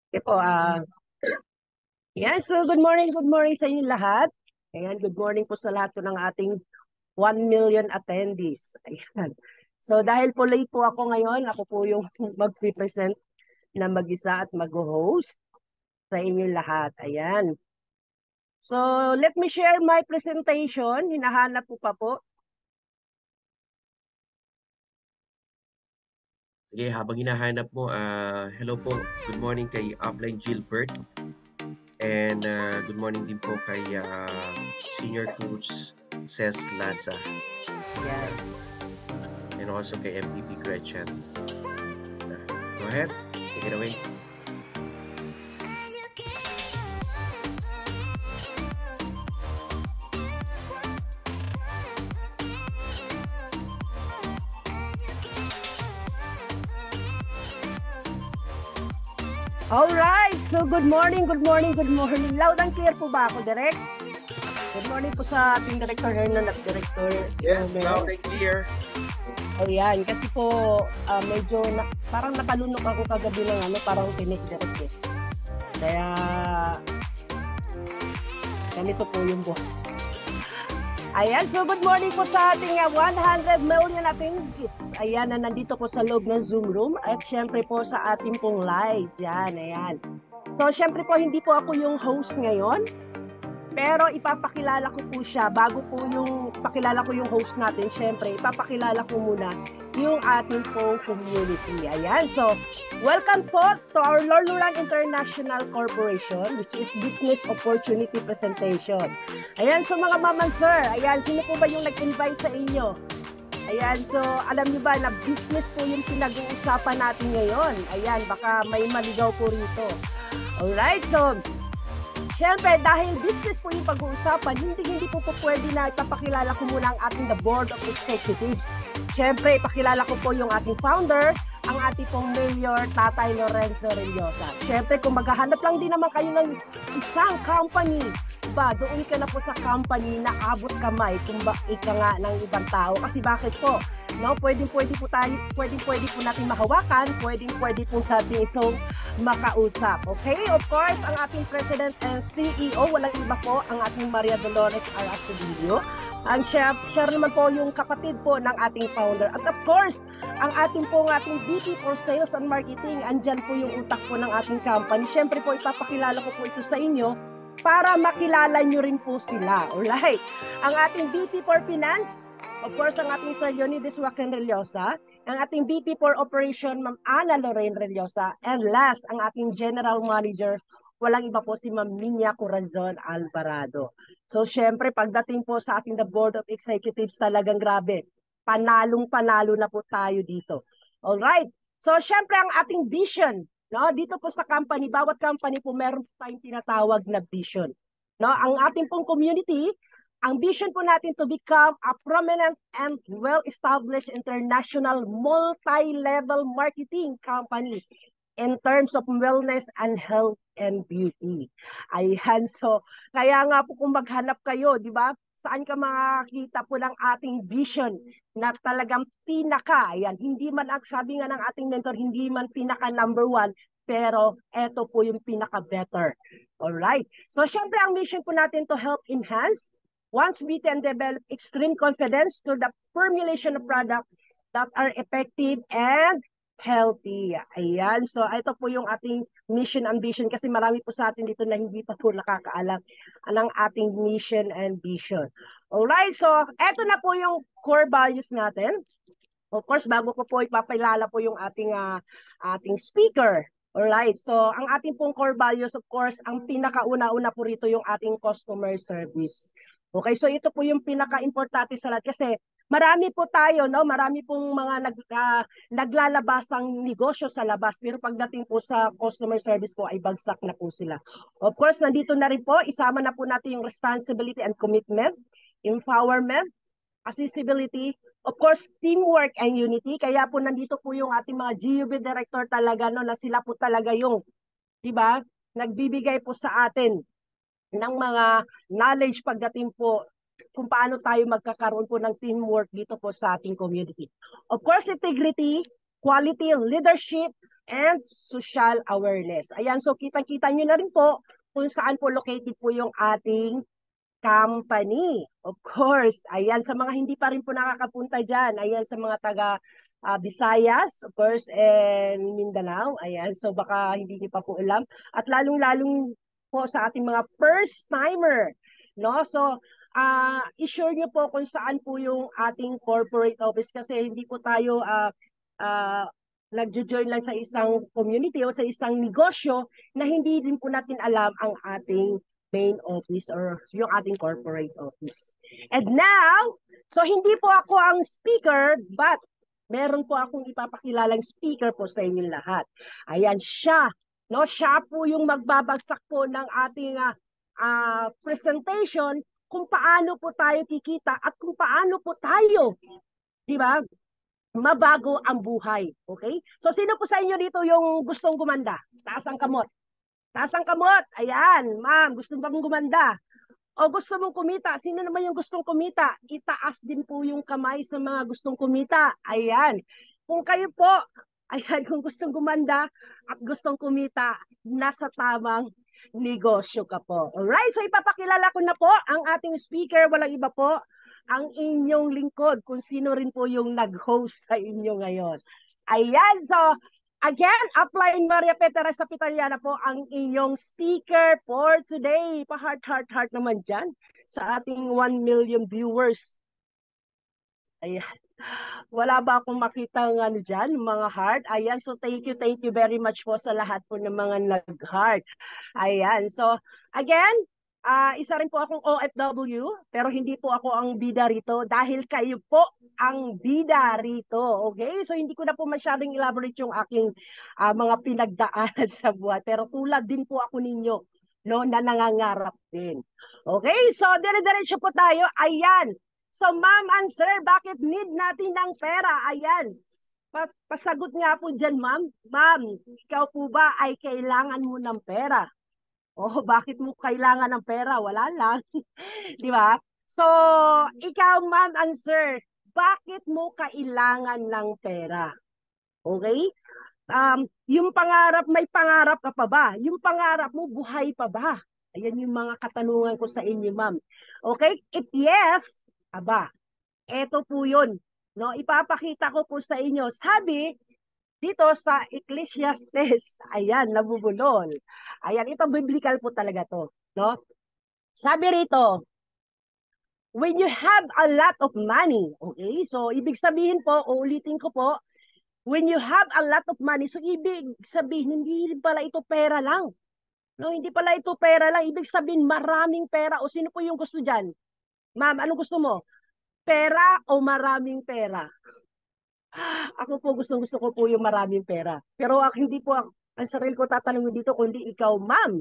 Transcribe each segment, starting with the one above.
Okay po, yan. So, good morning sa inyo lahat. Ayan, good morning po sa lahat po ng ating 1 million attendees. Ayan. So, dahil po late po ako ngayon, ako po yung mag-present na mag-isa at mag-host sa inyo lahat. Ayan. So, let me share my presentation. Hinahanap po pa po. Sige, habang hinahanap mo, hello po, good morning kay Upline Gilbert. And good morning din po kay Senior Coach Ces Laza. Ayan. And also kay MVP Gretchen. Go ahead, take it away. Alright, so good morning, good morning, good morning. Loud and clear po ba ako, Direk? Good morning po sa ating Director Hernan at Director Yes, Romeo. loud and clear. Ayan, kasi po medyo parang nakalunok ako kagabi ng parang tinik-direct eh. Kaya ganito po yung boss. Ayan, so good morning po sa ating 100 million attendees. Ayan, na nandito po sa loob ng Zoom room at syempre po sa ating pong live. Yan, ayan. So syempre po hindi po ako yung host ngayon. Pero ipapakilala ko po siya bago po yung pakilala ko yung host natin. Syempre, ipapakilala ko muna yung ating pong community. Ayan, so welcome po to our Lorluran International Corporation, which is Business Opportunity Presentation. Ayan, so mga ma'am and sir, ayan, sino po ba yung nag-invite sa inyo? Ayan, so alam niyo ba na business po yung pinag-uusapan natin ngayon? Ayan, baka may maligaw po rito. Alright, so siyempre, dahil business po yung pag-uusapan, hindi po pwede na ipapakilala ko muna ang ating the Board of Executives. Siyempre, ipakilala ko po yung ating founder, ang ating pong Mayor, Tatay Lorenzo Rellosa. Siyempre, kung maghahanap lang din naman kayo ng isang company, ba, doon ka na po sa company na abot kamay, kung ba, ika nga ng ibang tao. Kasi bakit po? No, pwede po natin mahawakan, pwede po natin itong makausap. Okay? Of course, ang ating President and CEO, walang iba po, ang ating Maria Dolores R. Astudillo. Ang siya naman po yung kapatid po ng ating founder. At of course, ang ating VP for Sales and Marketing, andyan po yung utak po ng ating company. Siyempre po, ipapakilala ko po ito sa inyo para makilala nyo rin po sila. Alright? Ang ating VP for Finance, of course, ang ating Sir Leonidas Joaquin Rellosa, ang ating VP for Operation, Ma'am Ana Lorraine Rellosa, and last, ang ating General Manager, walang iba po si Ma'am Ninya Corazon Alvarado. So, syempre, pagdating po sa ating the Board of Executives, talagang grabe. Panalong-panalo na po tayo dito. Alright. So, syempre, ang ating vision, no? Dito po sa company, bawat company po meron tayong tinatawag na vision. No? Ang ating pong community, ang vision po natin to become a prominent and well-established international multi-level marketing company in terms of wellness and health and beauty. Ayan, so kaya nga po kung maghanap kayo, di ba? Saan ka makakita po ng ating vision na talagang pinaka, ayan, hindi man ang sabi nga ng ating mentor, hindi man pinaka number one, pero eto po yung pinaka better. Alright, so syempre ang mission po natin to help enhance once we can develop extreme confidence to the formulation of products that are effective and healthy. Ayan. So, ito po yung ating mission and vision kasi marami po sa atin dito na hindi pa po nakakaalam ng ating mission and vision. Alright. So, ito na po yung core values natin. Of course, bago ko po ipapilala po yung ating speaker. Alright. So, ang ating pong core values, of course, ang pinakauna-una po rito yung ating customer service. Okay, so ito po yung pinaka-importante sa lahat kasi marami po tayo, no? Marami pong mga naglalabasang negosyo sa labas pero pagdating po sa customer service po ay bagsak na po sila. Of course, nandito na rin po, isama na po natin yung responsibility and commitment, empowerment, accessibility, of course, teamwork and unity. Kaya po nandito po yung ating mga GUB director talaga, no, na sila po talaga yung, di ba, nagbibigay po sa atin ng mga knowledge pagdating po kung paano tayo magkakaroon po ng teamwork dito po sa ating community. Of course, integrity, quality, leadership, and social awareness. Ayan, so kitang-kita nyo na rin po kung saan po located po yung ating company. Of course, ayan, sa mga hindi pa rin po nakakapunta dyan, ayan, sa mga taga Visayas, of course, and Mindanao, ayan, so baka hindi niyo pa po alam. At lalong-lalong po sa ating mga first-timer, no? So, i-share niyo po kung saan po yung ating corporate office kasi hindi po tayo uh, nagjo-join lang sa isang community o sa isang negosyo na hindi din po natin alam ang ating main office or yung ating corporate office. And now, so hindi po ako ang speaker, but meron po akong ipapakilalang speaker po sa inyong lahat. Ayan siya. No, siya po yung magbabagsak po ng ating presentation kung paano po tayo kikita at kung paano po tayo, di ba, mabago ang buhay. Okay? So sino po sa inyo dito yung gustong gumanda? Taas ang kamot. Taas ang kamot. Ayan, ma'am, gusto bang gumanda? O gusto mong kumita? Sino naman yung gustong kumita? Itaas din po yung kamay sa mga gustong kumita. Ayan. Kung kayo po, ayan, kung gustong gumanda at gustong kumita, nasa tamang negosyo ka po. Alright, so ipapakilala ko na po ang ating speaker. Walang iba po, ang inyong lingkod, kung sino rin po yung nag-host sa inyo ngayon. Ayan, so again, Upline Maria Teresa Pitaliana po ang inyong speaker for today. Pa-heart naman dyan sa ating 1 million viewers. Ayan. Wala ba akong makita ng ano dyan, mga heart? Ayan, so thank you very much po sa lahat po ng mga nag-heart. Ayan, so again, isa rin po akong OFW, pero hindi po ako ang bida rito dahil kayo po ang bida rito. Okay? So hindi ko na po masyadong elaborate yung aking mga pinagdaanan sa buhay. Pero tulad din po ako ninyo, no, na nangangarap din. Okay? So dire-diretso po tayo. Ayan. So ma'am and sir, bakit need natin ng pera? Ayan. Pasagot nga po dyan, ma'am. Ma'am, ikaw po ba ay kailangan mo ng pera? Oh, bakit mo kailangan ng pera? Wala lang. Di ba? So, ikaw, ma'am and sir, bakit mo kailangan ng pera? Okay? Yung pangarap, may pangarap ka pa ba? Yung pangarap mo, buhay pa ba? Ayan yung mga katanungan ko sa inyo, ma'am. Okay? If yes, aba, eto po yun. No, ipapakita ko po sa inyo. Sabi, dito sa Ecclesiastes, ayan, nabubulol. Ayan, ito biblical po talaga to. No? Sabi rito, when you have a lot of money, okay? So, ibig sabihin po, uulitin ko po, when you have a lot of money, so ibig sabihin, hindi pala ito pera lang. No, hindi pala ito pera lang. Ibig sabihin, maraming pera. O sino po yung gusto dyan? Ma'am, anong gusto mo? Pera o maraming pera? Ako po gusto ko po yung maraming pera. Pero hindi po ang sarili ko tatanungin dito kundi ikaw, ma'am.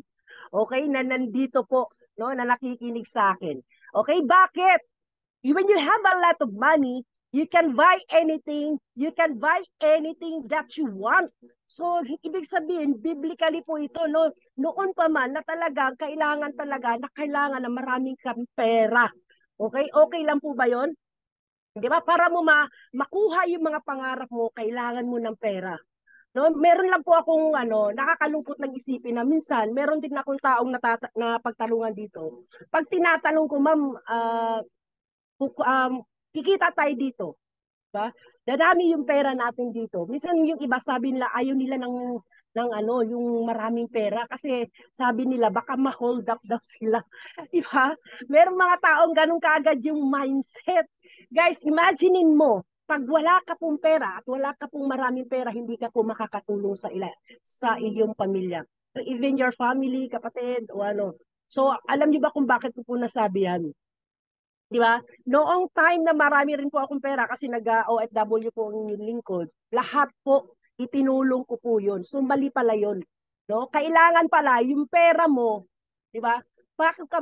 Okay, na nandito po, no, na nakikinig sa akin. Okay, bakit? When you have a lot of money, you can buy anything, that you want. So, ibig sabihin, biblically po ito, no, noon pa man na talaga, kailangan na maraming kang pera. Okay, okay lang po ba yon? Di ba? Para mo makuha yung mga pangarap mo, kailangan mo ng pera. No, meron lang po akong nakakalungkot ng isipin na minsan meron din akong taong na pagtalungan dito. Pag tinatanong ko, ma'am, kikita tayo dito, ba? Dadami yung pera natin dito. Minsan yung iba sabi nila ayaw nila ng yung maraming pera kasi sabi nila baka ma-hold up daw sila. Di ba? Merong mga taong ganun kaagad yung mindset. Guys, imaginein mo, pag wala ka pong pera at wala ka pong maraming pera, hindi ka po makakatulong sa iyong pamilya. So, even your family, kapatid, o ano. So, alam niyo ba kung bakit ko po nasabi yan? Di ba? Noong time na marami rin po akong pera kasi nag-OFW po ang lingkod, lahat po itinulong ko po yun. So, mali pala yun. No? Kailangan pala yung pera mo, di ba? Bago ka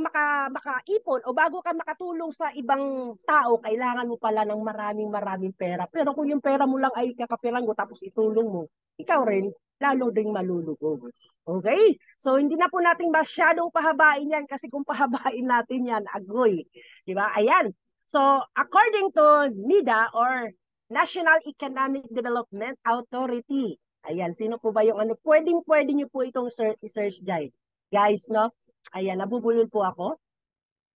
makaipon o bago ka makatulong sa ibang tao, kailangan mo pala ng maraming pera. Pero kung yung pera mo lang ay kakapiranggo tapos itulong mo, ikaw rin, lalo ding malulugog. Okay? So, hindi na po natin masyadong pahabain yan kasi kung pahabain natin yan, agoy. Di ba? Ayan. So, according to NIDA or National Economic Development Authority, Ayan, sino po ba yung ano? Pwede nyo po itong i-search dyan. Guys, no? Ayan, nabubulol po ako.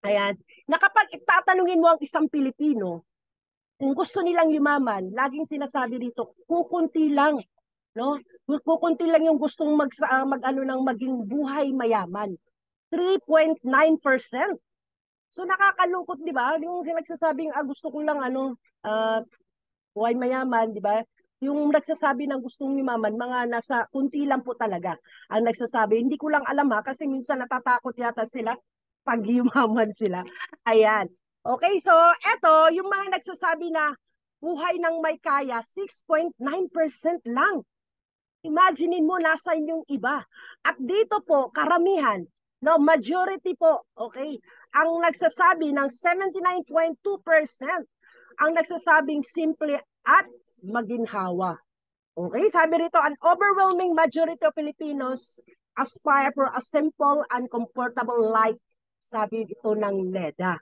Ayan, na kapag itatanungin mo ang isang Pilipino, kung gusto nilang yumaman, laging sinasabi dito, kukunti lang, no? Kukunti lang yung gustong mag-ano ng maging buhay mayaman. 3.9%. So nakakalungkot, 'di ba? Yung sinagsasabing gusto ko lang buhay mayaman, 'di ba? Yung nagsasabi ng gustong yumaman, mga nasa kunti lang po talaga ang nagsasabi. Hindi ko lang alam kasi minsan natatakot yata sila pag yumaman sila. Ayan. Okay, so eto, yung mga nagsasabi na buhay ng may kaya, 6.9% lang. Imaginein mo, nasa yung iba. At dito po, karamihan, no, majority po, okay, ang nagsasabi ng 79.2% ang nagsasabing simple at maginhawa. Okay, sabi rito, an overwhelming majority of Filipinos aspire for a simple and comfortable life, sabi ito ng NEDA.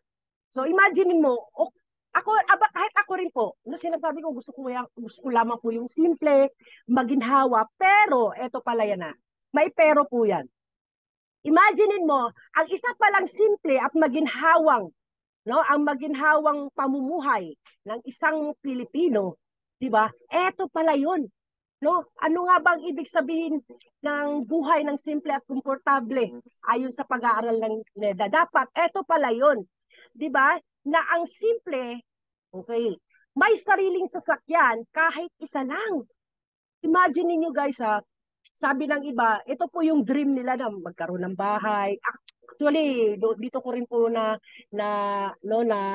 So imagine mo, kahit ako rin po, no, sinasabi ko gusto ko lamang po yung simple, maginhawa, pero eto pala yan may pero po yan. Imagine mo, ang isa palang simple at maginhawang, no, ang maginhawang pamumuhay ng isang Pilipino, 'di ba? Eto pala 'yon. No, ano nga bang ibig sabihin ng buhay ng simple at komportable ayon sa pag-aaral ng NEDA? Dapat eto pala 'yon. 'Di ba? Na ang simple, okay, may sariling sasakyan kahit isa lang. Imagine niyo guys sabi ng iba, ito po yung dream nila na magkaroon ng bahay. Actually, dito ko rin po na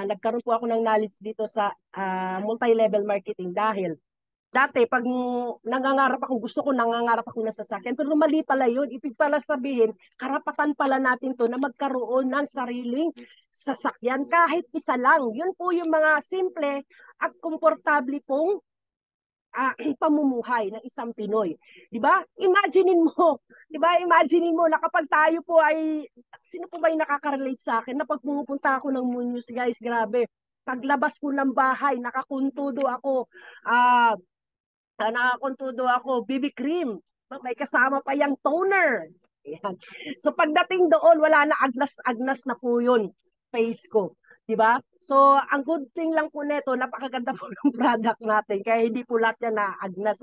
nagkaroon po ako ng knowledge dito sa multi-level marketing dahil dati, pag gusto ko nangangarap ako ng sasakyan, pero mali pala yun. Ibig pala sabihin, karapatan pala natin to na magkaroon ng sariling sasakyan kahit isa lang. Yun po yung mga simple at komportable pong pamumuhay ng isang Pinoy. 'Di ba? Imaginein mo, 'di ba? Imaginein mo na kapag tayo po ay sino po ba yung nakaka-relate sa akin na pag pumupunta ako ng Muñoz, guys, grabe. Paglabas ko ng bahay, nakakuntudo ako. Nakakuntudo ako, BB cream. May kasama pa yung toner. Ayan. So pagdating doon, wala na agnas-agnas na po yun, face ko. Diba? So, ang good thing lang po nito, napakaganda po ng product natin. Kaya hindi po lahat yan na agnas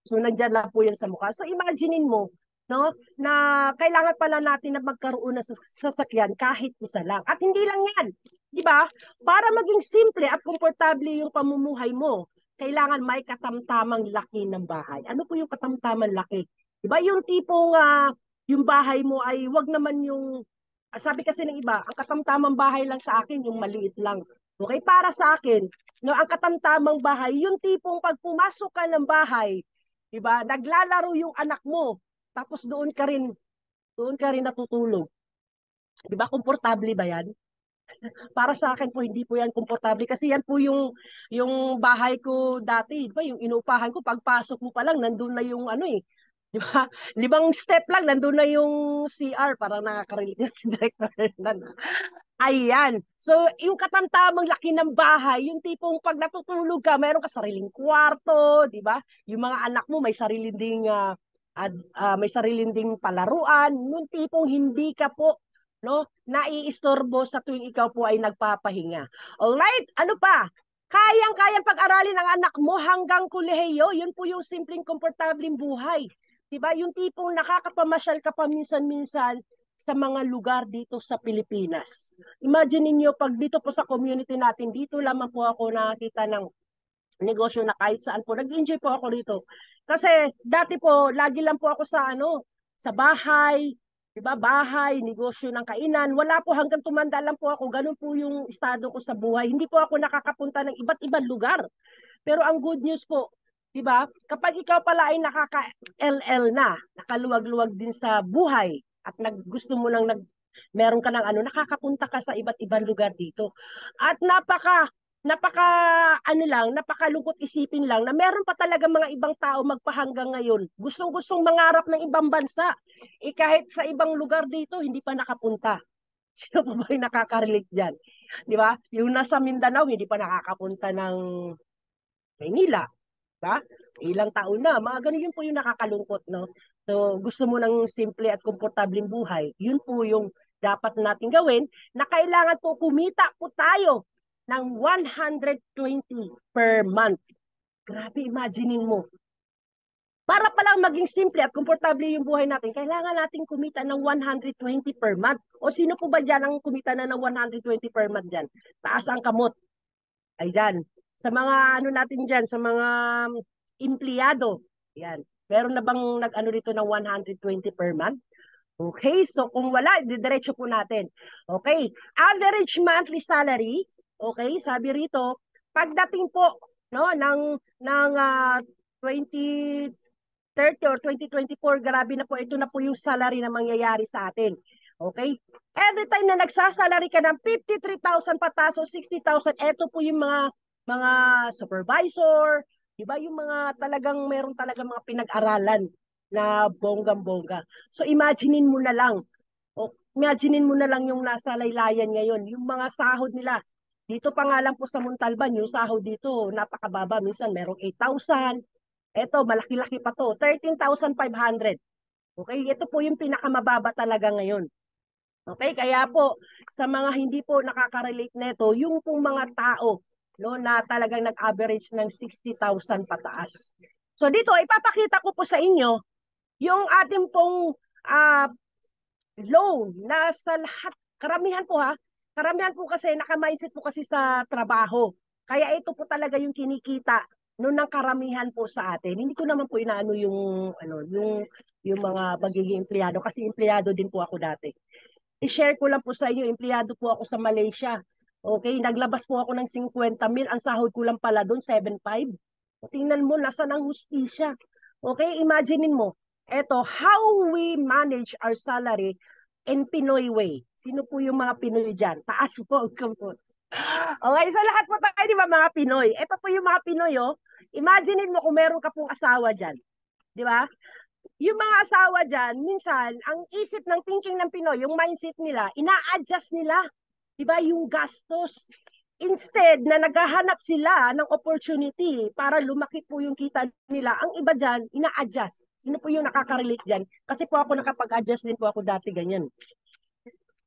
So, nandyan lang po yan sa mukha. So, imaginein mo, no, na kailangan pala natin na magkaroon ng sasakyan kahit isa lang. At hindi lang yan. Diba? Para maging simple at komportable yung pamumuhay mo, kailangan may katamtamang laki ng bahay. Ano po yung katamtamang laki? Diba? Yung tipong yung bahay mo ay wag naman yung sabi kasi ng iba, ang katamtamang bahay lang sa akin, yung maliit lang. Okay, para sa akin, no, ang katamtamang bahay, yung tipong pag pumasok ka ng bahay, 'di ba? Naglalaro yung anak mo, tapos doon ka rin natutulog. 'Di ba? Komportable ba 'yan? Para sa akin po hindi po 'yan komportable kasi yan po yung bahay ko dati, 'di ba? Yung inuupahan ko pagpasok mo pa lang nandoon na yung ano di ba? 5 step lang, nandun na yung CR, parang nakakarinig na si Director Hernan. Ayan. So, yung katamtamang laki ng bahay, yung tipong pag natutulog ka, mayroon ka sariling kwarto, di ba? Yung mga anak mo may sariling ding palaruan, yung tipong hindi ka po no, naiistorbo sa tuwing ikaw po ay nagpapahinga. Alright, ano pa? Kayang-kayang pag-aralin ang anak mo hanggang kolehiyo, yun po yung simpleng komportableng buhay. Diba? Yung tipong nakakapamasyal ka pa minsan-minsan sa mga lugar dito sa Pilipinas. Imagine niyo pag dito po sa community natin, dito lamang po ako nakakita ng negosyo na kahit saan po. Nag-enjoy po ako dito. Kasi dati po, lagi lang po ako sa bahay, 'di ba? Bahay, negosyo ng kainan. Wala po hanggang tumanda lang po ako. Ganun po yung estado ko sa buhay. Hindi po ako nakakapunta ng iba't ibang lugar. Pero ang good news po, 'di ba? Kapag ikaw pala ay nakaka-LL na, nakaluwag-luwag din sa buhay at gusto mo lang meron ka ng nakakapunta ka sa iba't ibang lugar dito. At napaka napakalungkot isipin lang na meron pa talaga mga ibang tao magpahanggang ngayon. Gustong-gustong mangarap ng ibang bansa. Kahit sa ibang lugar dito hindi pa nakapunta. Sino pa ba yung nakaka-relate diyan? 'Di ba? Yung nasa Mindanao hindi pa nakakapunta ng Maynila, ba? ilang taon na, mga ganun yun po yung nakakalungkot, no? So, gusto mo ng simple at komportableng buhay, yun po yung dapat natin gawin na kailangan po kumita po tayo ng 120 per month. Grabe, imaginein mo. Para palang maging simple at komportable yung buhay natin, kailangan natin kumita ng 120 per month. O sino po ba dyan ang kumita na ng 120 per month dyan? Taas ang kamot. Ayan. Sa mga ano natin dyan, sa mga empleyado. Yan. Meron na bang nag-ano dito ng 120 per month? Okay, so kung wala, didiretso po natin. Okay, average monthly salary, okay, sabi rito, pagdating po no ng 2030 or 2024, grabe na po, ito na po yung salary na mangyayari sa atin. Okay? Every time na nagsasalary ka ng 53,000 pataas o 60,000, ito po yung mga supervisor, di ba? Yung mga talagang meron talagang mga pinag-aralan na bonggang-bongga. So imaginein mo na lang. O, imaginein mo na lang yung nasa laylayan ngayon, yung mga sahod nila. Dito pa nga lang po sa Montalban, yung sahod dito, napakababa. Minsan merong 8,000. Eto, malaki-laki pa to. 13,500. Okay, ito po yung pinakamababa talaga ngayon. Okay, kaya po, sa mga hindi po nakaka-relate nito, yung pong mga tao no, na talagang nag-average ng 60,000 pataas. So dito, ipapakita ko po sa inyo yung ating pong loan na sa lahat, karamihan po ha, karamihan po kasi naka-mindset po kasi sa trabaho. Kaya ito po talaga yung kinikita noon ng karamihan po sa atin. Hindi ko naman po inaano yung ano, yung mga magiging empleyado kasi empleyado din po ako dati. I-share ko lang po sa inyo, empleyado po ako sa Malaysia. Okay, naglabas po ako ng 50,000, ang sahod ko lang pala doon 7,500. Tingnan mo, nasa ng hustisya. Okay, imaginein mo, eto, how we manage our salary in Pinoy way. Sino po yung mga Pinoy dyan? Taas po. Okay, sa lahat po tayo, di ba, mga Pinoy? Ito po yung mga Pinoy, oh. Imaginein mo kung meron ka pong asawa dyan. Di ba? Yung mga asawa dyan, minsan, ang isip ng thinking ng Pinoy, yung mindset nila, ina-adjust nila. Diba? Yung gastos. Instead na naghahanap sila ng opportunity para lumaki po yung kita nila, ang iba dyan, ina-adjust. Sino po yung nakaka-relate dyan? Kasi po ako nakapag-adjust din po ako dati ganyan.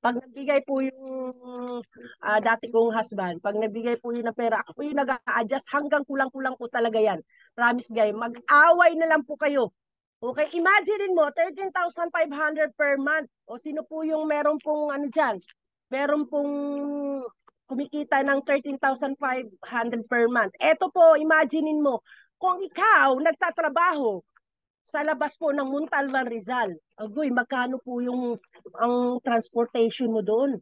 Pag nagbigay po yung dati kong husband, pag nagbigay po yun ng pera, ako po yung nag-a-adjust hanggang kulang-kulang po talaga yan. Promise guys, mag-away na lang po kayo. Okay, imagine mo, 13,500 per month. O sino po yung meron pong ano dyan? Meron pong kumikita ng 13,500 per month. Ito po, imaginein mo, kung ikaw nagtatrabaho sa labas po ng Montalban, Rizal, agoy, magkano po yung ang transportation mo doon?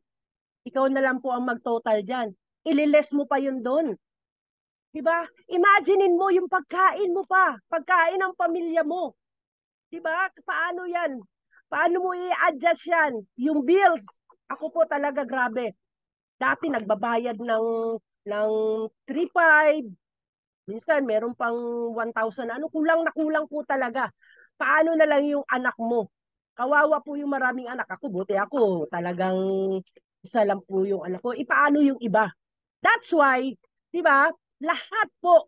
Ikaw na lang po ang mag-total dyan. Ililes mo pa yun doon. Diba? Imaginein mo yung pagkain mo pa, pagkain ng pamilya mo. Diba? Paano yan? Paano mo i-adjust yan? Yung bills, ako po talaga grabe. Dati nagbabayad ng 3,500, minsan meron pang 1,000. Ano, kulang na kulang po talaga. Paano na lang yung anak mo? Kawawa po yung maraming anak. Ako, buti ako, talagang isa lang po yung anak ko. Paano yung iba? That's why, di ba, lahat po,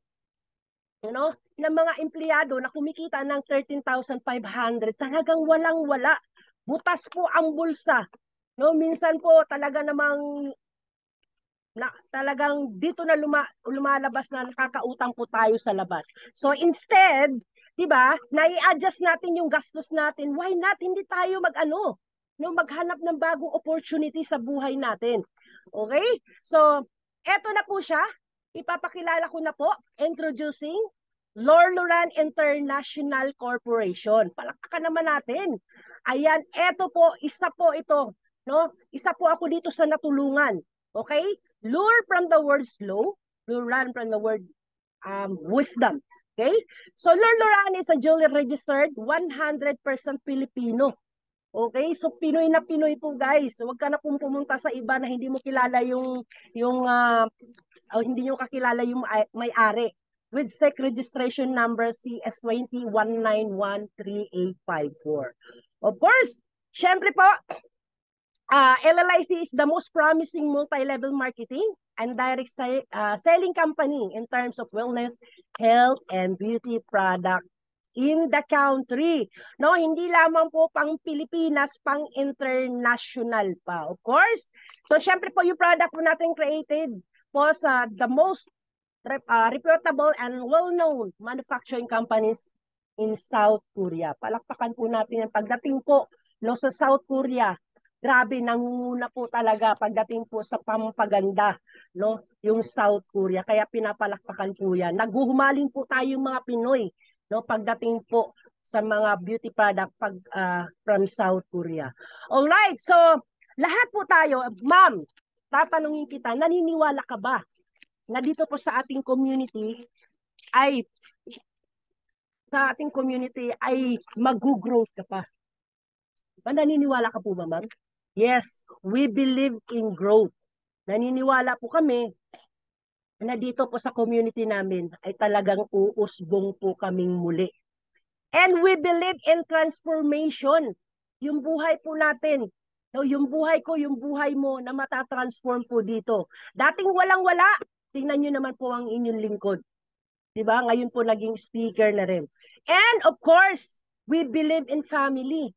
ng mga empleyado na kumikita ng 13,500, talagang walang-wala. Butas po ang bulsa. No, minsan po talaga namang talagang dito na lumalabas na nakakautang po tayo sa labas. So instead, 'di ba, nai-adjust natin yung gastos natin. Why not hindi tayo maghanap ng bagong opportunity sa buhay natin. Okay? So, eto na po siya. Ipapakilala ko na po, introducing Lorluran International Corporation. Palakpakan naman natin. Ayan, eto po, isa po ito, no? Isa po ako dito sa natulungan. Okay? Lure from the word slow, Luran from the word wisdom. Okay? So, Lurluran is a duly registered 100% Filipino. Okay? So, Pinoy na Pinoy po, guys. Huwag ka na pong pumunta sa iba na hindi mo kilala hindi nyo kakilala yung may-ari. With SEC registration number CS2019138854. Of course, syempre po, LLIC is the most promising multi-level marketing and direct selling company in terms of wellness, health, and beauty product in the country. No, hindi lamang po pang Pilipinas, pang international pa. Of course. So, syempre po yung product po natin created po sa the most reputable and well-known manufacturing companies in South Korea. Palakpakan po natin yan. Pagdating po no, sa South Korea, grabe, nangunguna po talaga pagdating po sa pampaganda, no, yung South Korea. Kaya pinapalakpakan po yan. Naghuhumaling po tayong mga Pinoy, no, pagdating po sa mga beauty product from South Korea. Alright, so lahat po tayo, ma'am, tatanungin kita, naniniwala ka ba na dito po sa ating community ay mag-growth ka pa? Naniniwala ka po ba, ma'am? Yes, we believe in growth. Naniniwala po kami na dito po sa community namin ay talagang uusbong po kaming muli. And we believe in transformation. Yung buhay po natin, no, yung buhay ko, yung buhay mo na matatransform po dito. Dating walang-wala, tingnan nyo naman po ang inyong lingkod. Diba? Ngayon po naging speaker na rin. And of course, we believe in family.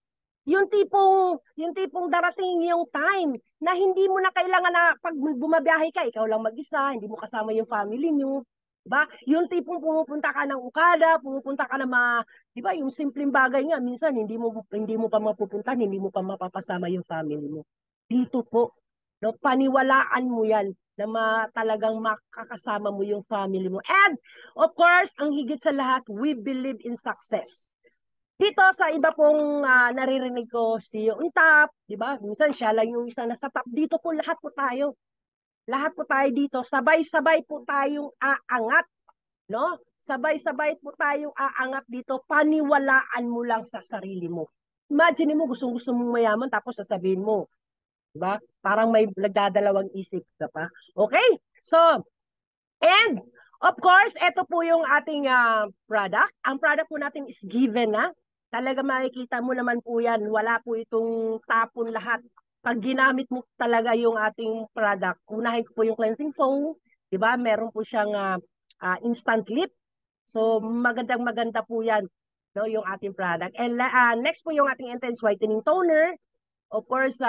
Yung tipong darating yung time na hindi mo na kailangan na pag bumabiyahe ka, ikaw lang mag-isa, hindi mo kasama yung family nyo. Diba? Yung tipong pumupunta ka ng Okada, pumupunta ka na diba, yung simpleng bagay nga, minsan hindi mo pa mapupunta, hindi mo pa mapapasama yung family mo. Dito po, no, paniwalaan mo yan na talagang makakasama mo yung family mo. And of course, ang higit sa lahat, we believe in success. Dito sa iba pong naririnig ko, si on top, di ba? Minsan siya lang yung isa nasa top. Dito po lahat po tayo. Lahat po tayo dito. Sabay-sabay po tayong aangat. No? Sabay-sabay po tayong aangat dito. Paniwalaan mo lang sa sarili mo. Imagine mo, gustong-gusto mong mayaman, tapos sasabihin mo. Di ba? Parang may nagdadalawang isip ka pa. Okay? So, and of course, ito po yung ating product. Ang product po natin is given na. Talaga makikita mo naman po yan. Wala po itong tapon lahat. Pag ginamit mo talaga yung ating product, unahin ko po yung cleansing foam. Diba? Meron po siyang instant lip. So, magandang-maganda po yan. No, yung ating product. And next po yung ating intense whitening toner. Of course,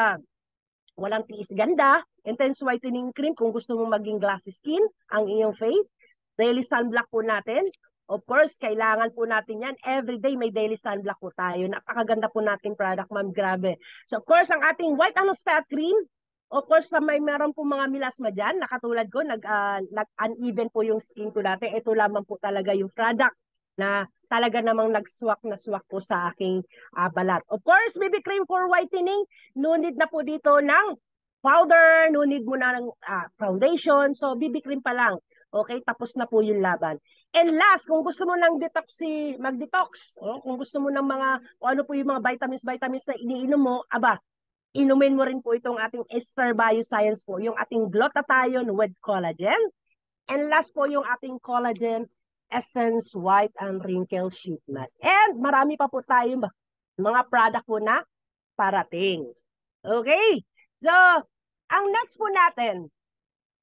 walang tiis ganda. Intense whitening cream kung gusto mong maging glassy skin ang iyong face. Daily sunblock po natin. Of course, kailangan po natin yan. Everyday may daily sunblock po tayo. Napakaganda po nating product, ma'am. Grabe. So, of course, ang ating white spot cream. Of course, meron po mga milasma dyan. Nakatulad ko, nag-uneven po yung skin ko dati. Ito lamang po talaga yung product na talaga namang nag-swak na swak po sa aking balat. Of course, BB cream for whitening. No need na po dito ng powder. No need mo na ng foundation. So, BB cream pa lang. Okay, tapos na po yung laban. And last, kung gusto mo ng mag-detox, kung gusto mo ng kung ano po yung mga vitamins na iniinom mo, inumin mo rin po itong ating Ester Bioscience po, yung ating glutathione with collagen. And last po yung ating collagen essence white and wrinkle sheet mask. And marami pa po tayong mga product po na parating. Okay? So, ang next po natin,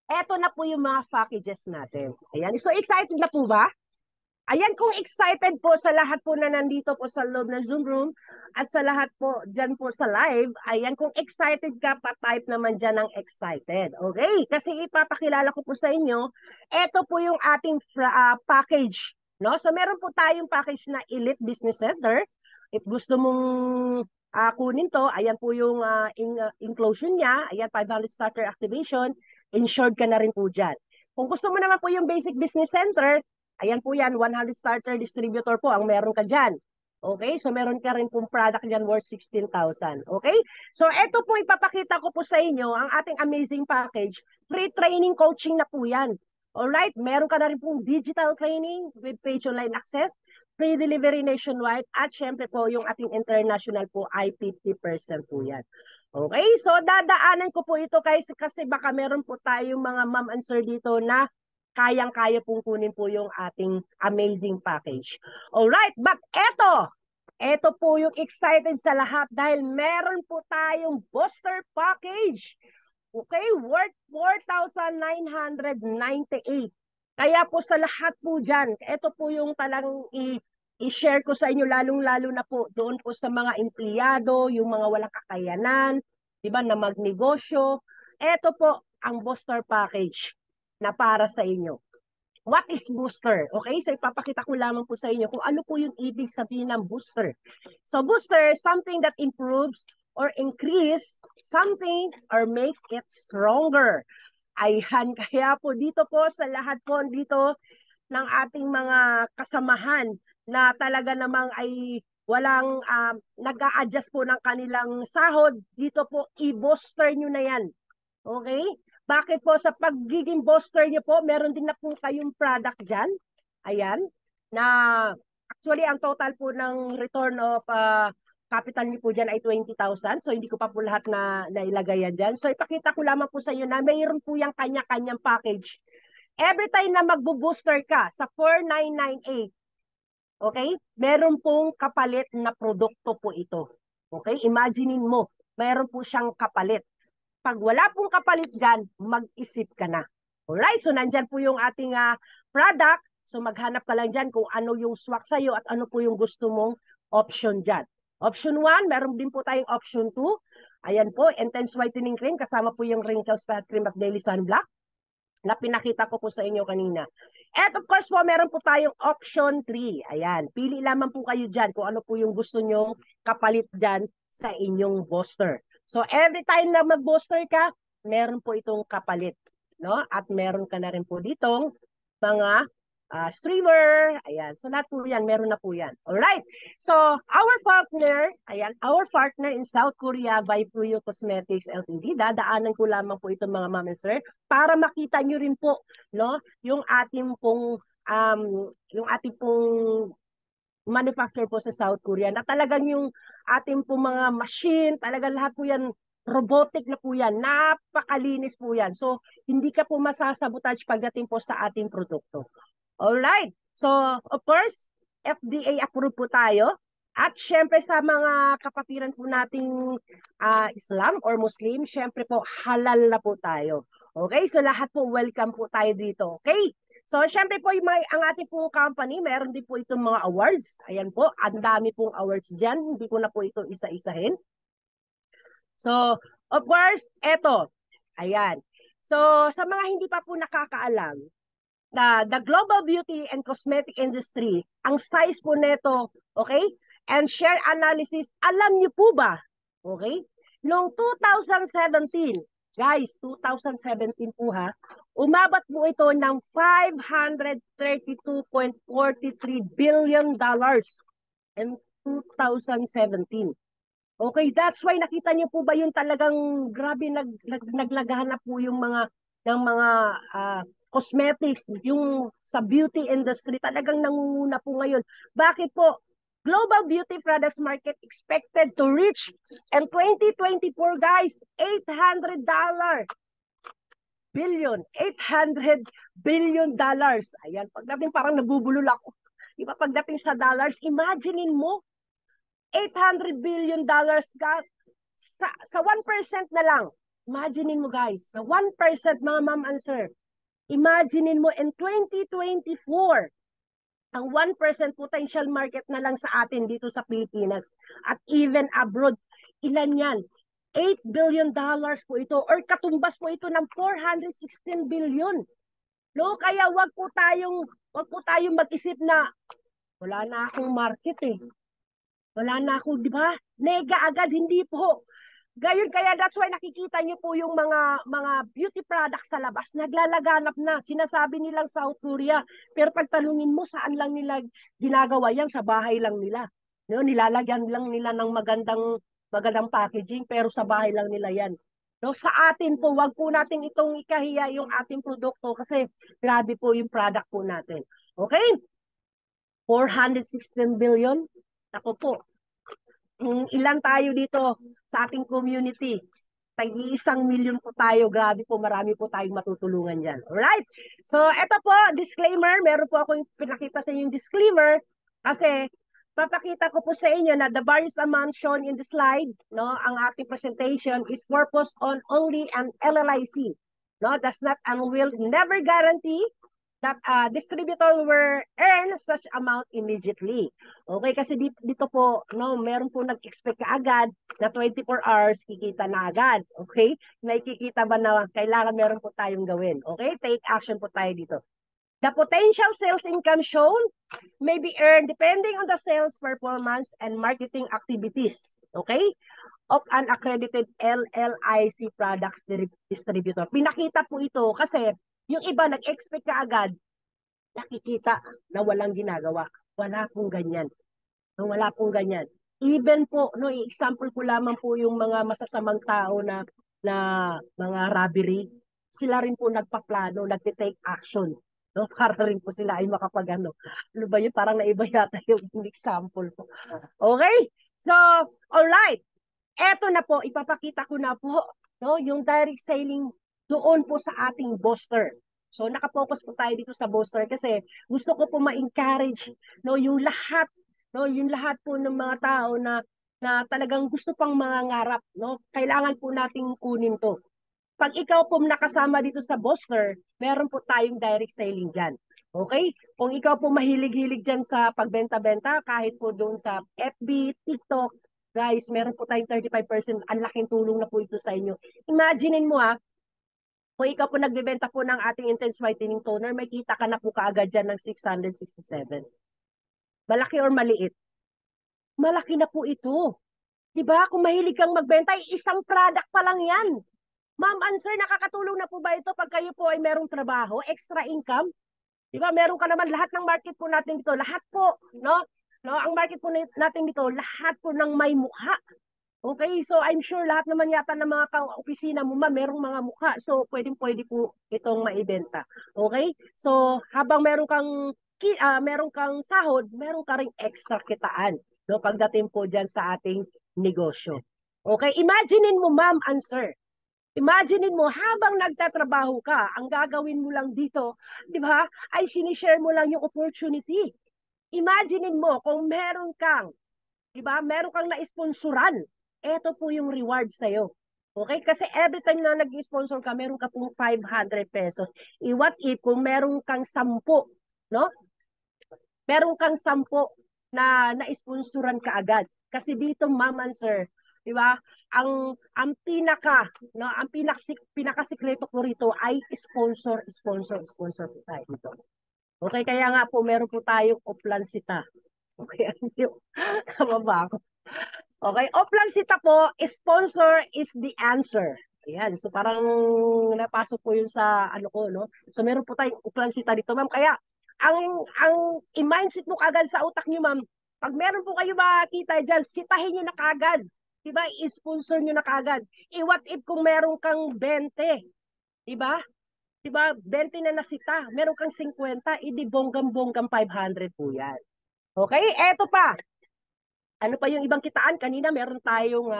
eto na po yung mga packages natin. Ayan. So, excited na po ba? Ayan, kung excited po sa lahat po na nandito po sa loob ng Zoom room at sa lahat po dyan po sa live, ayan, kung excited ka, pa-type naman dyan ng excited. Okay? Kasi ipapakilala ko po sa inyo, eto po yung ating package. No? So, meron po tayong package na Elite Business Center. If gusto mong kunin to, ayan po yung inclusion niya. Ayan, 500 starter activation. Insured ka na rin po dyan. Kung gusto mo naman po yung basic business center, ayan po yan, 100 starter distributor po ang meron ka dyan. Okay? So meron ka rin pong product dyan worth 16,000. Okay? So eto po ipapakita ko po sa inyo ang ating amazing package. Free training coaching na po yan. Alright? Meron ka na rin pong digital training with page online access, free delivery nationwide, at syempre po yung ating international po ay 50% po yan. Okay, so dadaanan ko po ito kasi baka meron po tayong mga ma'am and sir dito na kayang-kaya pong kunin po yung ating amazing package. Alright, but eto, Ito po yung excited sa lahat dahil meron po tayong booster package. Okay, worth 4,998. Kaya po sa lahat po dyan, ito po yung talagang i-share ko sa inyo, lalong-lalo na po doon po sa mga empleyado, yung mga walang kakayanan, di ba, na magnegosyo. Ito po ang booster package na para sa inyo. What is booster? Okay, so ipapakita ko lamang po sa inyo kung ano po yung ibig sabihin ng booster. So booster is something that improves or increase something or makes it stronger. Ayan, kaya po dito po sa lahat po dito ng ating mga kasamahan na talaga namang ay walang nag-a-adjust po ng kanilang sahod, dito po i-booster nyo na yan. Okay? Bakit po sa pagiging booster nyo po, meron din na po kayong product dyan. Ayan. Na actually, ang total po ng return of capital niyo po dyan ay 20,000. So, hindi ko pa po lahat na nailagay yan dyan. So, ipakita ko lamang po sa inyo na mayroon po yung kanya-kanyang package. Every time na magbo-booster ka sa 4,998, okay, meron pong kapalit na produkto po ito. Okay, imaginein mo, meron po siyang kapalit. Pag wala pong kapalit dyan, mag-isip ka na. Alright, so nandyan po yung ating product. So maghanap ka lang dyan kung ano yung swak sa'yo at ano po yung gusto mong option dyan. Option 1, meron din po tayong option 2. Ayan po, Intense Whitening Cream, kasama po yung Wrinkles Fat Cream at Daily Sunblock na pinakita ko po sa inyo kanina. At of course po, meron po tayong option 3. Ayan, pili lamang po kayo dyan kung ano po yung gusto nyong kapalit dyan sa inyong booster. So every time na mag-booster ka, meron po itong kapalit, no? At meron ka na rin po ditong mga streamer, ayan. So lahat po yan, meron na po yan. Alright. So our partner in South Korea by Puyo Cosmetics Ltd. Dadaanan ko lamang po itong mga ma'am and sir para makita nyo rin po, no, yung ating pong manufacture po sa South Korea na talagang yung ating po mga machine, talagang lahat po yan robotic na po yan, napakalinis po yan. So, hindi ka po masasabotage pagdating po sa ating produkto. Alright, so of course, FDA approved po tayo. At syempre sa mga kapatiran po nating Islam or Muslim, syempre po halal na po tayo. Okay, so lahat po welcome po tayo dito. Okay, so syempre po ang ating pong company, meron din po itong mga awards. Ayan po, ang dami pong awards dyan. Hindi ko na po ito isa-isahin. So, of course, eto. Ayan. So, sa mga hindi pa po nakakaalam, the global beauty and cosmetic industry, ang size po neto, okay? And share analysis, alam niyo po ba? Okay? Noong 2017, guys, 2017 po ha, umabot po ito ng $532.43 billion in 2017. Okay, that's why nakita niyo po ba yung talagang grabe naglagahan na po yung mga ng mga cosmetics, yung sa beauty industry talagang nangunguna po ngayon. Bakit po? Global beauty products market expected to reach in 2024, guys, $800 billion, $800 billion. Ayan, pagdating parang nabubulol ako. Diba pagdating sa dollars, imaginein mo $800 billion sa 1% na lang. Imaginein mo guys, sa 1% mga ma'am and sir, imaginein mo in 2024, ang 1% potential market na lang sa atin dito sa Pilipinas at even abroad, ilan yan? $8 billion po ito or katumbas po ito ng 416 billion. No, kaya wag po tayong mag-isip na wala na akong market eh. Wala na ako, di ba? Nega agad, hindi po. Gayon kaya that's why nakikita niyo po yung mga beauty products sa labas, naglalaganap na. Sinasabi nilang South Korea, pero pagtanungin mo saan lang nila ginagawa yan, sa bahay lang nila. No, nilalagyan lang nila ng magandang packaging, pero sa bahay lang nila yan. No, sa atin po, wag po natin itong ikahiya yung ating produkto kasi grabe po yung product po natin. Okay? 416 billion. Ako po, ilan tayo dito sa ating community? Tag-1 million po tayo. Grabe po, marami po tayong matutulungan dyan. Alright? So, eto po, disclaimer. Meron po akong pinakita sa inyo yung disclaimer kasi papakita ko po sa inyo na the various amount shown in the slide, no, ang ating presentation is purpose on only an LLIC. No, does not and will never guarantee that distributor will earn such amount immediately. Okay, kasi dito po, no, meron po nag-expect agad na 24 hours kikita na agad. Okay? Nakikita ba na kailangan meron po tayong gawin? Okay? Take action po tayo dito. The potential sales income shown may be earned depending on the sales performance and marketing activities. Okay? Of an accredited LLIC products distributor. Pinakita po ito kasi yung iba nag-expect ka agad, nakikita na walang ginagawa. Wala pong ganyan. Wala pong ganyan. Even po, no, i-example ko lamang po yung mga masasamang tao na mga robbery, sila rin po nagpaplano, nagte-take action. No, para rin po sila ay makapagano. Ano ba yun? Parang naiba yata yung example po. Okay? So, alright. Eto na po, ipapakita ko na po, no, yung direct selling doon po sa ating booster. So nakapokus po tayo dito sa booster kasi gusto ko po ma-encourage, no, yung lahat, no, yung lahat po ng mga tao na talagang gusto pang mangangarap, no, kailangan po nating kunin to. Pag ikaw po nakasama dito sa booster, meron po tayong direct selling diyan. Okay? Kung ikaw po mahilig-hilig diyan sa pagbenta-benta, kahit po doon sa FB, TikTok, guys, meron po tayong 35%. Ang laking tulong na po ito sa inyo. Imaginein mo kung ikaw po nagbebenta po ng ating Intense Whitening Toner, may kita ka na po kaagad dyan ng 667. Malaki or maliit? Malaki na po ito. Diba? Kung mahilig kang magbenta, isang product pa lang yan. Ma'am and sir, nakakatulong na po ba ito pag kayo po ay merong trabaho, extra income? Diba? Meron ka naman lahat ng market po natin dito. Lahat po, no? No, ang market po natin dito, lahat po ng may mukha. Okay, so I'm sure lahat naman yata ng mga ka-opisina mo merong mga mukha. So pwede po itong maibenta. Okay? So habang meron kang sahod, meron ka ring extra kitaan, no, pagdating po diyan sa ating negosyo. Okay? Imaginein mo, ma'am and sir. Imaginein mo habang nagtatrabaho ka, ang gagawin mo lang dito, 'di ba? Ay sinishare mo lang yung opportunity. Imaginein mo kung meron kang, 'di ba? Meron kang na-sponsoran. Ito po yung reward sa iyo. Okay? Kasi every time na nag-sponsor ka, meron ka pong 500 pesos. What if kung meron kang 10, no? Meron kang 10 na na-sponsoran ka agad. Kasi dito, ma'am and sir, 'di ba? Ang pinakasikreto ko rito ay sponsor po tayo dito. Okay, kaya nga po meron po tayong Oplansita. Okay, tama ba ako? Okay, Oplansita po, sponsor is the answer. Ayan, so parang napasok po yun sa ano ko, no? So meron po tayong Oplansita dito, ma'am. Kaya ang i-mindset mo kagad sa utak niyo, ma'am, pag meron po kayo makakita dyan, sitahin nyo na kagad. Diba? I-sponsor nyo na kagad. What if kung meron kang 20? Diba? Diba? 20 na nasita. Meron kang 50, hindi bonggang-bonggang 500 po yan. Okay? Eto pa. Ano pa yung ibang kitaan? Kanina meron tayong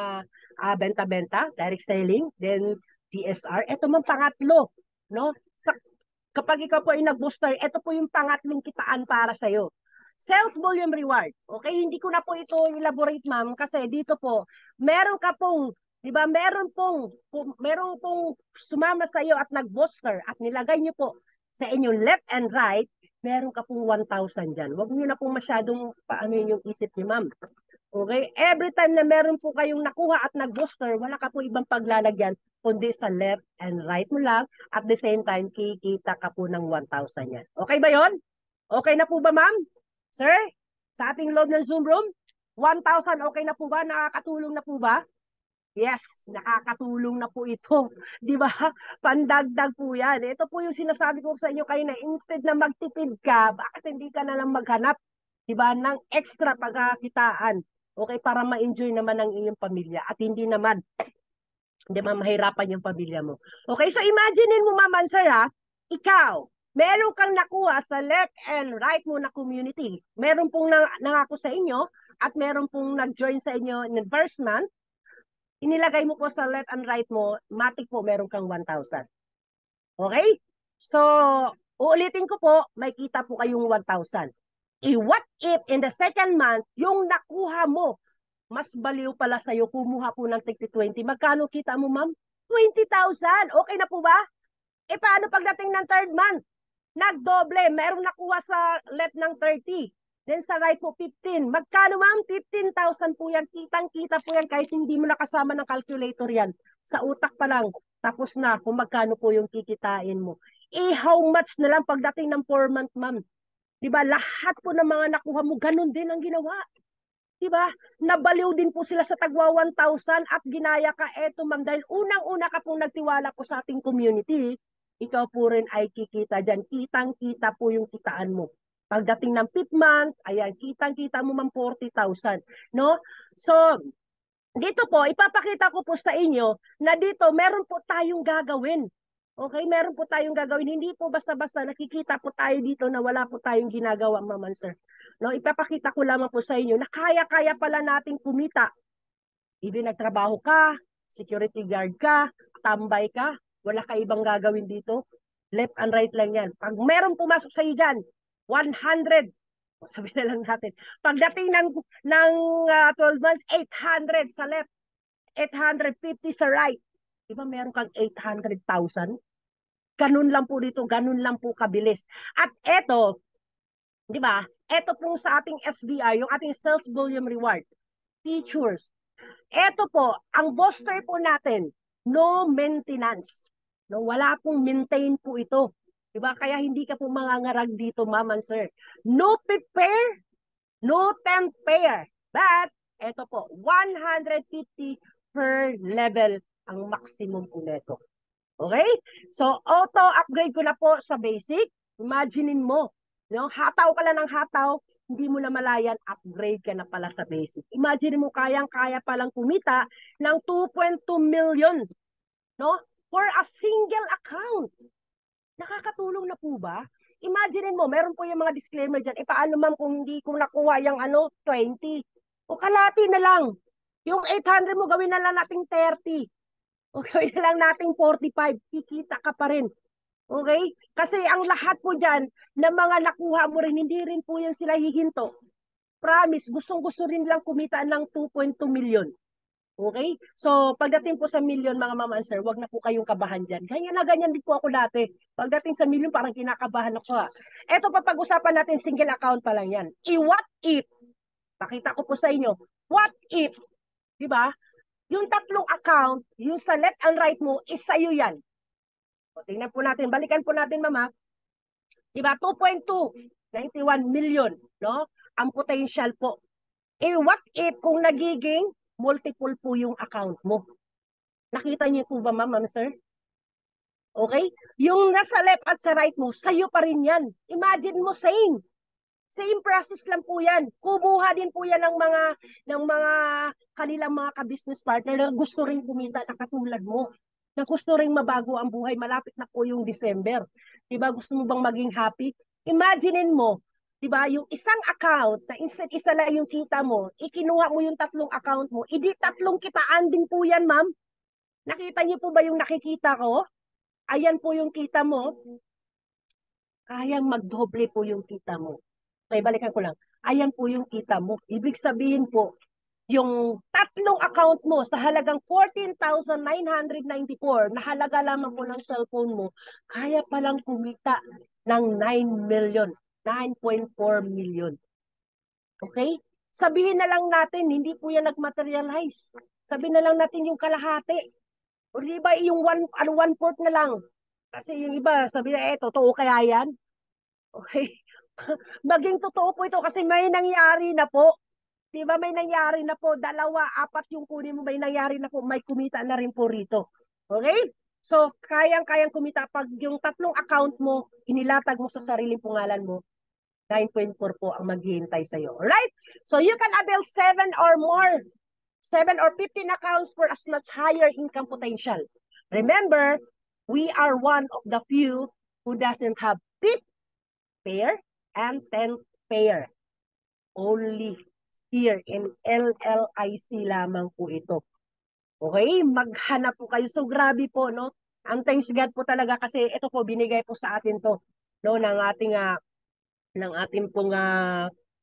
benta-benta, direct selling, then DSR. Ito man pangatlo, no? Kapag ikaw po ay nag-booster, ito po yung pangatlong kitaan para sa iyo. Sales volume reward. Okay, hindi ko na po ito elaborate, ma'am, kasi dito po meron ka pong, 'di ba? Meron pong sumama sa iyo at nag-booster at nilagay niyo po sa inyong left and right, meron ka pong 1,000 diyan. Huwag niyo na pong masyadong paano yung isip ni ma'am. Okay? Every time na meron po kayong nakuha at nag-booster, wala ka po ibang paglalagyan kundi sa left and right mo lang. At the same time, kikita ka po ng 1,000 yan. Okay ba yon? Okay na po ba, ma'am? Sir? Sa ating loob ng Zoom room? 1,000 okay na po ba? Nakakatulong na po ba? Yes, nakakatulong na po ito. Di ba? Pandagdag po yan. Ito po yung sinasabi ko sa inyo kayo na instead na magtipid ka, bakit hindi ka na lang maghanap, di ba, ng extra pagkakitaan? Okay, para ma-enjoy naman ng iyong pamilya at hindi naman mahirapan yung pamilya mo. Okay, so imaginein mo, ma'am and sir, ikaw, meron kang nakuha sa left and right mo na community. Meron pong nangako sa inyo at meron pong nag-join sa inyo in the first month. Inilagay mo po sa left and right mo, matik po meron kang 1,000. Okay? So, uulitin ko po, may kita po kayong 1,000. What if in the second month, yung nakuha mo, mas baliw pala sa'yo, kumuha po ng tig 20. Magkano kita mo, ma'am? 20,000. Okay na po ba? E paano pagdating ng third month? Nagdoble. Merong nakuha sa left ng 30. Then sa right po, 15. Magkano, ma'am? 15,000 po yan. Kitang-kita po yan kahit hindi mo nakasama ng calculator yan. Sa utak pa lang. Tapos na kung magkano po yung kikitain mo. How much na lang pagdating ng 4 month, ma'am? Diba? Lahat po ng mga nakuha mo, ganun din ang ginawa. Diba? Nabaliw din po sila sa tagwa 1,000 at ginaya ka. Eto, ma'am, dahil unang-una ka pong nagtiwala po sa ating community, ikaw po rin ay kikita dyan. Kitang-kita po yung kitaan mo. Pagdating ng 5th month, ayan, kitang-kita mo, ma'am, 40,000. No? So, dito po, ipapakita ko po sa inyo na dito meron po tayong gagawin. Okay, meron po tayong gagawin. Hindi po basta-basta nakikita po tayo dito na wala po tayong ginagawa, ma'am, sir. No, ipapakita ko lamang po sa inyo na kaya-kaya pala nating kumita. Even nagtrabaho ka, security guard ka, tambay ka, wala ka ibang gagawin dito. Left and right lang yan. Pag meron pumasok sa iyo dyan, 100, sabi na lang natin, pagdating ng 12 months, 800 sa left, 850 sa right. Diba meron kang 800,000? Ganun lang po dito, ganun lang po kabilis. At eto, di ba? Eto po sa ating SBR, yung ating sales volume reward features. Eto po, ang booster po natin, no maintenance. No, wala pong maintain po ito. Di ba? Kaya hindi ka po mangangarag dito, ma'am and sir. No prepare, no temp pair. But, eto po, 150 per level ang maximum po nito. Okay? So, auto-upgrade ko na po sa basic. Imaginein mo, no? Hataw ka lang ng hataw, hindi mo na malayan, upgrade ka na pala sa basic. Imagine mo, kayang-kaya palang kumita ng 2.2 million, no? For a single account. Nakakatulong na po ba? Imagine mo, meron po yung mga disclaimer dyan. Paano ma'am kung hindi ko nakuha yung 20? O kalati na lang. Yung 800 mo, gawin na lang nating 30. Okay na lang nating 45, kikita ka pa rin. Okay? Kasi ang lahat po dyan, na mga nakuha mo rin, hindi rin po yan sila hihinto. Promise, gustong-gusto rin lang kumita ng 2.2 million. Okay? So, pagdating po sa million, mga mama and sir, wag na po kayong kabahan dyan. Ganyan din po ako dati. Pagdating sa million, parang kinakabahan ako. Ito, papag-usapan natin, single account pa lang yan. What if? Pakita ko po sa inyo. What if? Diba? Yung tatlong account, yung sa left and right mo, is sa'yo yan. O, tingnan po natin. Balikan po natin, mama. Diba? 2.2, 91 million, no? Ang potential po. What if kung nagiging multiple po yung account mo? Nakita niyo po ba, ma'am, sir? Okay? Yung nasa left at sa right mo, sa'yo pa rin yan. Imagine mo, same. Same process lang po yan. Kubuha din po yan ng mga kanilang mga ka-business partner na gusto rin kumita na katulad mo. Na gusto rin mabago ang buhay. Malapit na po yung December. Diba? Gusto mo bang maging happy? Imaginein mo, diba? Yung isang account na instead isa lang yung kita mo, ikinuha mo yung tatlong account mo, hindi tatlong kitaan din po yan, ma'am. Nakita niyo po ba yung nakikita ko? Ayan po yung kita mo. Kayang magdoble po yung kita mo. Okay, balikan ko lang. Ayan po yung kita mo. Ibig sabihin po, yung tatlong account mo sa halagang 14,994 na halaga lamang po ng cellphone mo, kaya palang kumita ng 9 million, 9.4 million. Okay? Sabihin na lang natin, hindi po yan nag-materialize. Sabihin na lang natin yung kalahati. O di ba yung 1/4 na lang. Kasi yung iba, sabi na, totoo kaya yan? Okay? Maging totoo po ito kasi may nangyari na po. Di ba may nangyari na po? 2, 4 yung kunin mo, may nangyari na po. May kumita na rin po rito. Okay? So, kayang-kayang kumita pag yung tatlong account mo, inilatag mo sa sariling pangalan mo, 9.4 po ang maghihintay sa'yo. Alright? So, you can avail 7 or more. 7 or 15 accounts for as much higher income potential. Remember, we are one of the few who doesn't have 5 pair and 10 pair. Only here in LLIC lamang po ito. Okay? Maghanap po kayo. So, grabe po, no? Ang thanks God po talaga kasi ito po, binigay po sa atin to, no, ng ating ng ating pong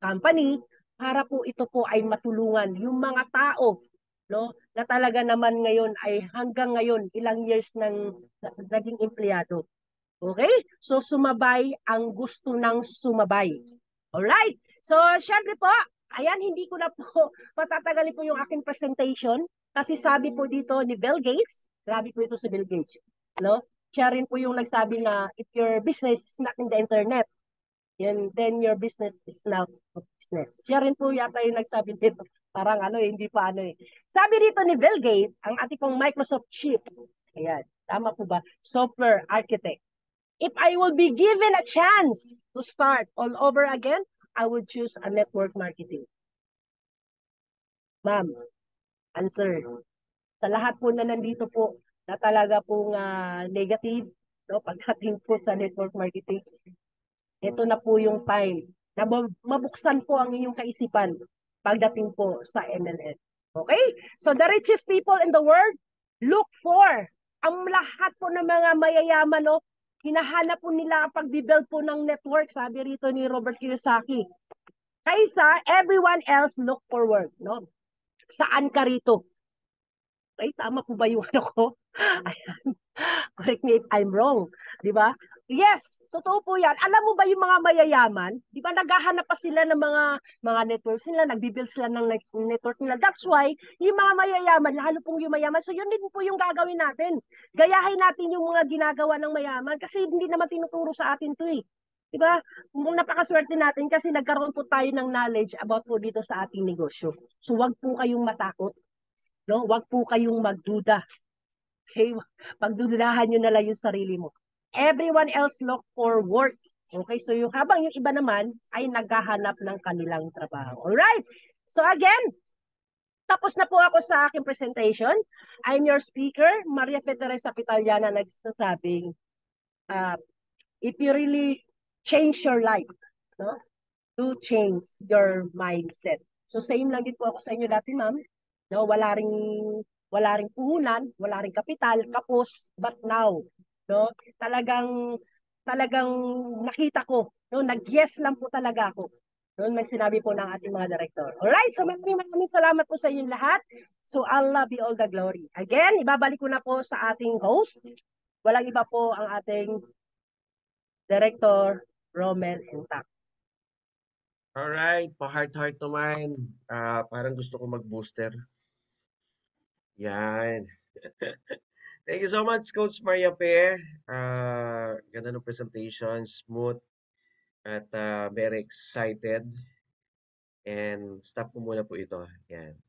company para po ito po ay matulungan yung mga tao, no, na talaga naman ngayon ay hanggang ngayon ilang years nang naging empleyado. Okay? So sumabay ang gusto ng sumabay. Alright? So syempre po, ayan, hindi ko na po patatagalin po yung aking presentation kasi sabi po dito ni Bill Gates, grabe po ito si Bill Gates, no? Siya rin po yung nagsabi na if your business is not in the internet, then your business is not a business. Siya rin po yata yung nagsabi dito. Parang hindi pa eh. Sabi dito ni Bill Gates, ang ating pong Microsoft chief, ayan, tama po ba? Software architect. If I will be given a chance to start all over again, I would choose a network marketing. Ma'am, answer. Sa lahat po na nandito po na talaga pong negative, no, pagdating po sa network marketing, ito na po yung time na mabuksan po ang inyong kaisipan pagdating po sa MLM. Okay? So the richest people in the world, look for ang lahat po ng mga mayayaman, no, hinahanap po nila ang pagbibuild po ng network, sabi rito ni Robert Kiyosaki. Kaysa everyone else look forward, no? Saan ka rito? Ay, tama po ba yung ko? Ayan. Correct me if I'm wrong. Di ba? Yes, totoo po yan. Alam mo ba yung mga mayayaman? Di ba naghahanap pa sila ng mga networks nila, nagbibuild sila ng network nila. That's why, yung mga mayayaman, lalo pong yung mayaman, so yun din po yung gagawin natin. Gayahin natin yung mga ginagawa ng mayaman kasi hindi naman tinuturo sa atin to eh. Di ba? Napakaswerte natin kasi nagkaroon po tayo ng knowledge about po dito sa ating negosyo. So wag po kayong matakot. No? Wag po kayong magduda. Okay? Pagdududahan nyo na lang yung sarili mo. Everyone else look for work. Okay? So habang yung iba naman ay naghahanap ng kanilang trabaho. Alright? So again, tapos na po ako sa aking presentation. I'm your speaker, Maria Teresa Pitaliana, nagsasabing, if you really change your life, no? Do change your mindset. So same lang din po ako sa inyo dati, ma'am. No, wala ring puhunan, wala ring kapital, kapos, but now, no, talagang nakita ko, no, nag-yes lang po talaga ako. Noon may sinabi po ng ating mga director. Alright, so maraming salamat po sa inyong lahat. So Allah be all the glory. Again, ibabalik ko na po sa ating host. Walang iba po ang ating Director Romel Entak. Alright, pa-heart naman. Parang gusto ko mag-booster. Yan. Thank you so much, Coach Maria Pe. Ganda ng presentation, smooth, at very excited. And stop ko muna po ito. Yan.